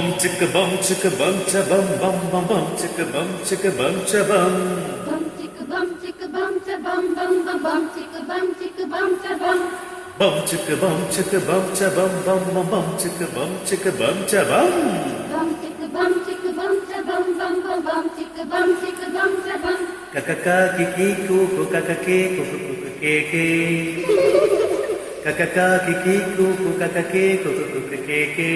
bum chicka bum chicka bum cha bum bum bum bum chicka bum chicka bum cha bum. Bum chicka bum chicka bum cha bum bum bum bum chicka bum cha bum. Bum chicka bum chicka bum cha bum bum bum bum chicka bum cha bum. Bum chicka bum chicka bum cha bum bum bum bum chicka bum cha bum. Kakaka kiki kuku kakake kuku kuku keke. Kakaka kiki kuku kakake kuku kuku keke.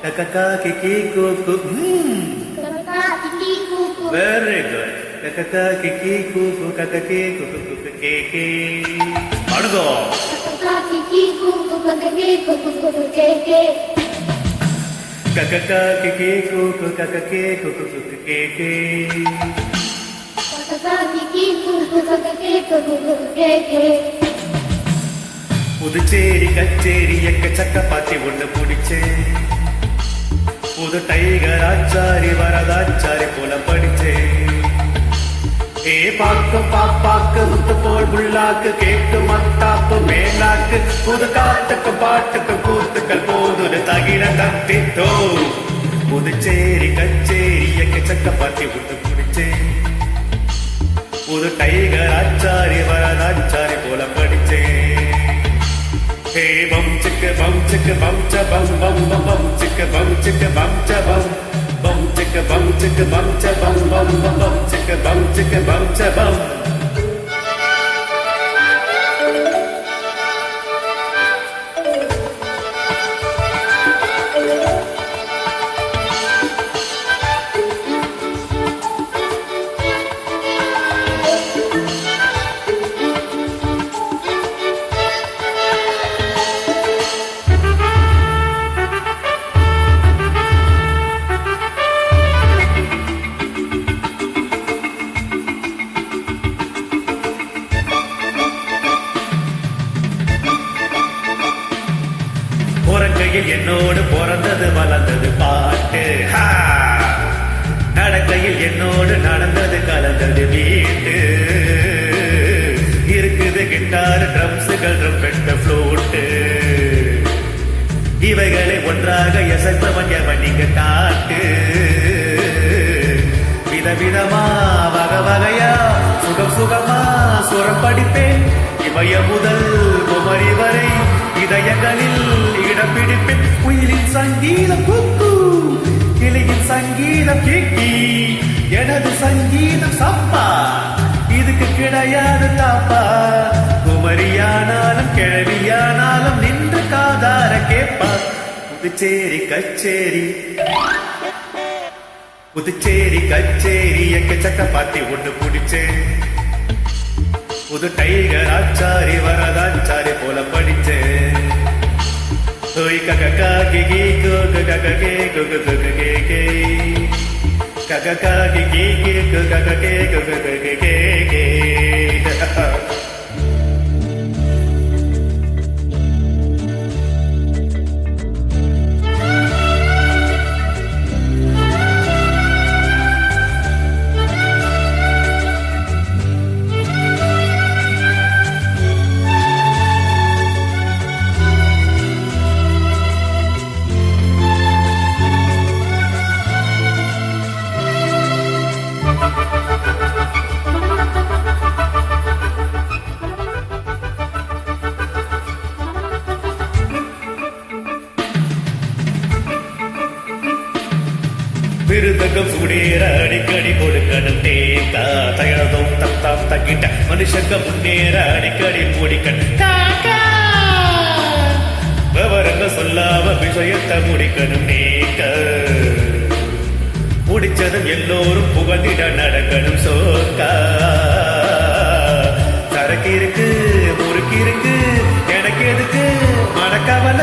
Kakaka kiki kuku. Kakaka kiki kuku. Very good. Kakaka kiki kuku kakake kuku kuku keke. Adugo. Kakaka kiki kuku kakake kuku kuku keke. Kakaka kiki kuku kakake kuku kuku keke. Kakaka kiki kuku kakake kuku kuku keke. Puducherry கச்சேரி எக்கச்சக்க பாத்தி ஒண்ணு பிடிச்சேன். புது tiger Achari Varadachari போல படிச்சேன். ஏ பாக்கு பாப்பாக்கு முத்து போல் புள்ளாக்கு கேக்கு மத்தாப்பு மேலாக்கு புது காத்துக்கு பாட்டுக்கு கூத்துக்கள் போது தகிர தத்தித்தோ. புதுச்சேரி கச்சேரி எக்கச்சக்க பாத்தி ஒண்ணு பிடிச்சேன். புது டைகர் ஆச்சாரி வரதாச்சாரி போல படிச்சேன். Hey bum chicka bum chicka bum cha bum bum bum bum chicka bum cha bum bum chicka bum cha bum bum bum bum chicka bum cha bum. உறங்கையில் என்னோடு பிறந்தது வளர்ந்தது பாட்டு. நடக்கையில் என்னோடு நடந்தது கலந்தது வீட்டு. இருக்குது கிட்டார் ட்ரம்ஸுகள் ட்ரம்பெட் ஃப்ளூட்டு. இவைகளை ஒன்றாக எசைப்பவன் எவன் நீங்க காட்டு. விதவிதமா வகை வகையா சுகம் சுகமா சுரம் படிப்பேன். இமய முதல் குமரி வரை இதயங்களில் இடம் பிடிப்பேன். உயிரின் சங்கீதம் குக்கு, கிளியின் சங்கீதம் கிக்கி, எனது சங்கீதம் சப்பா, இதுக்கு கிடையாது தாப்பா. குமரியானாலும் கிழவியானாலும் நின்று காதார கேப்பா. புதுச்சேரி கச்சேரி புதுச்சேரி கச்சேரி எக்கச்சக்க பாத்தி ஒண்ணு பிடிச்சேன். புது டைகர் ஆச்சாரி வரதாச்சாரி போல படிச்சேன். ஓய் கககா கிகி குகு கககே குகு குகு கேகே. கககா கிகி குகு கககே குகு குகு கேகே. விருதகம் சூடேற அடிக்கடி கொடுக்கணும் தேக்கா. தயனதும் தத்தாம் தக்கிட்ட மனுஷங்க முன்னேற அடிக்கடி முடிக்கணும் காக்கா. விவரங்க சொல்லாம விஷயத்தை முடிக்கணும் நீக்க. முடிச்சதும் எல்லோரும் புகழ்ந்திட நடக்கணும் சோக்கா. சரக்கு இருக்கு முறுக்கு இருக்கு எனக்கு எதுக்கு மனக்கவல.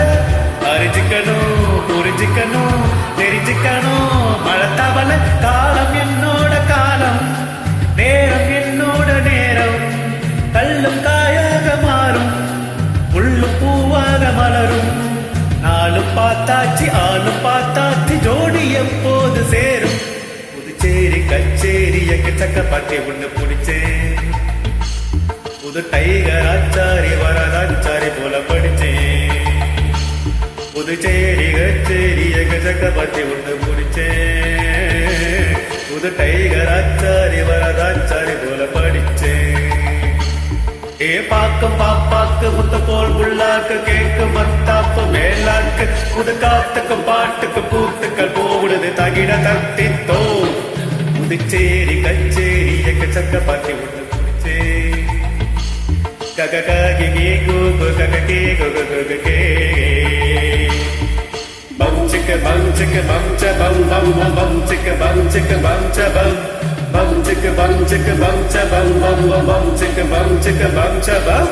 அறிஞ்சிக்கணும் புரிஞ்சிக்கணும் தெரிஞ்சிக்கணும் மழத்தவல. காலம் என்னோட காலம், நேரம் என்னோட நேரம். கல்லும் காயாக மாறும், உள்ளும் பூவாக மலரும். நாளும் பார்த்தாச்சு ஆளும் பார்த்தாச்சு, ஜோடி எப்போது சேரும். புதுச்சேரி கச்சேரி எக்கச்சக்க பாட்டி ஒண்ணு பிடிச்சேன். புது டைகர் ஆச்சாரி வரதாச்சாரி போல படிச்சேன். புதுச்சேரி கச்சேரி எக்கச்சக்க பத்தி ஒண்ணு முடிச்சேன் புது டைகர் ஆச்சாரி வரதாச்சாரி போல படிச்சேன் பாக்கும் பாப்பாக்கு முத்த போல் புள்ளாக்கு கேக்கு மத்தாப்பு மேலாக்கு புது காத்துக்கு பாட்டுக்கு பூத்துக்கள் போடுது தகிட தத்தித்தோ புதுச்சேரி கச்சேரி எக்கச்சக்க பத்தி ஒண்ணு முடிச்சேன் கககி கூகு கககே குகு bum chicka bum chicka bum cha bum bum bum bum chicka bum chicka bum cha bum bum chicka bum cha bum bum bum bum chicka bum bum cha bum